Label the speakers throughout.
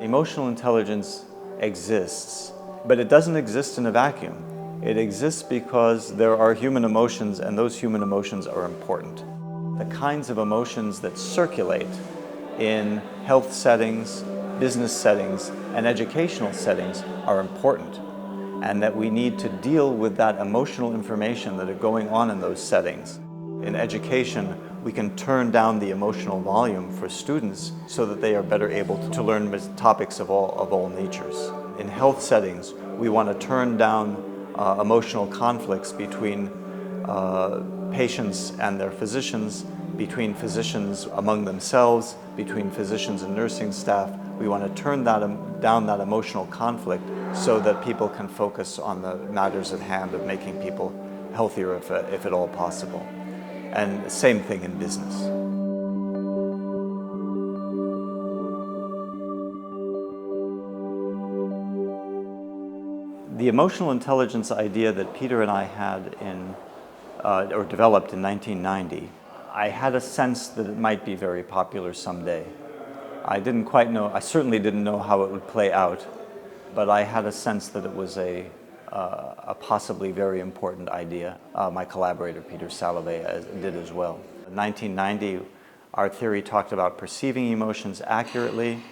Speaker 1: Emotional intelligence exists, but it doesn't exist in a vacuum. It exists because there are human emotions, and those human emotions are important. The kinds of emotions that circulate in health settings, business settings, and educational settings are important, and that we need to deal with that emotional information that are going on in those settings. In education, we can turn down the emotional volume for students so that they are better able to learn topics of all natures. In health settings, we want to turn down emotional conflicts between patients and their physicians, between physicians among themselves, between physicians and nursing staff. We want to turn down that emotional conflict so that people can focus on the matters at hand of making people healthier if at all possible. And same thing in business. The emotional intelligence idea that Peter and I had or developed in 1990, I had a sense that it might be very popular someday. I didn't quite know, I certainly didn't know how it would play out, but I had a sense that it was a possibly very important idea. My collaborator, Peter Salovey, did as well. In 1990, our theory talked about perceiving emotions accurately.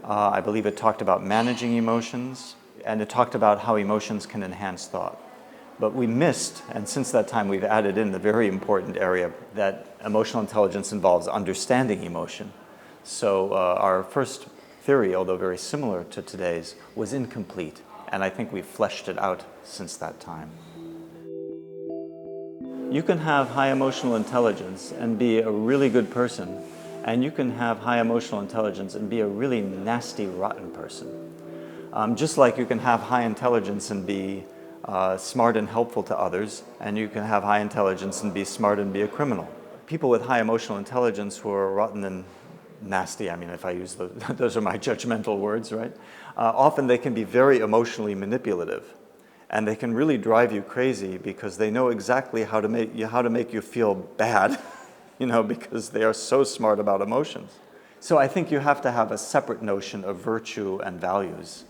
Speaker 1: I believe it talked about managing emotions, and it talked about how emotions can enhance thought. But we missed, and since that time we've added in the very important area that emotional intelligence involves understanding emotion. So our first theory, although very similar to today's, was incomplete. And I think we've fleshed it out since that time. You can have high emotional intelligence and be a really good person, and you can have high emotional intelligence and be a really nasty, rotten person. Just like you can have high intelligence and be smart and helpful to others, and you can have high intelligence and be smart and be a criminal. People with high emotional intelligence who are rotten and nasty, I mean, if I use those are my judgmental words, right? Often they can be very emotionally manipulative, and they can really drive you crazy because they know exactly how to make you feel bad, because they are so smart about emotions. So I think you have to have a separate notion of virtue and values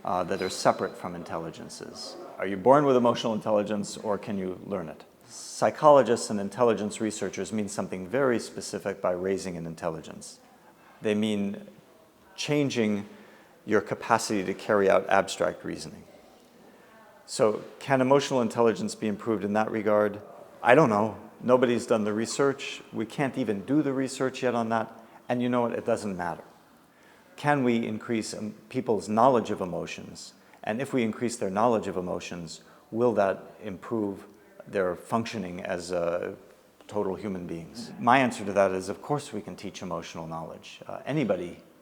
Speaker 1: that are separate from intelligences. Are you born with emotional intelligence, or can you learn it? Psychologists and intelligence researchers mean something very specific by raising an intelligence. They mean changing your capacity to carry out abstract reasoning. So can emotional intelligence be improved in that regard? I don't know. Nobody's done the research. We can't even do the research yet on that. And you know what? It doesn't matter. Can we increase people's knowledge of emotions? And if we increase their knowledge of emotions, will that improve their functioning as total human beings? My answer to that is, of course we can teach emotional knowledge.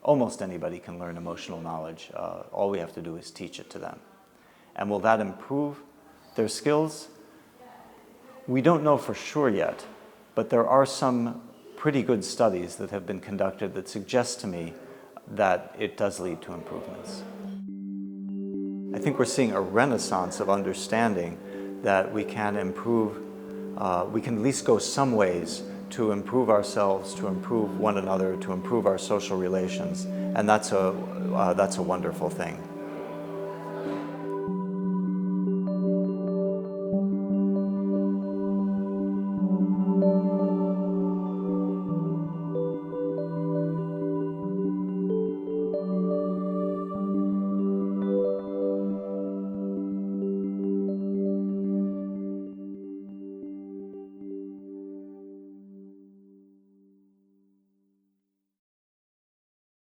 Speaker 1: Almost anybody can learn emotional knowledge. All we have to do is teach it to them. And will that improve their skills? We don't know for sure yet, but there are some pretty good studies that have been conducted that suggest to me that it does lead to improvements. I think we're seeing a renaissance of understanding that we can improve, we can at least go some ways to improve ourselves, to improve one another, to improve our social relations, and that's a wonderful thing.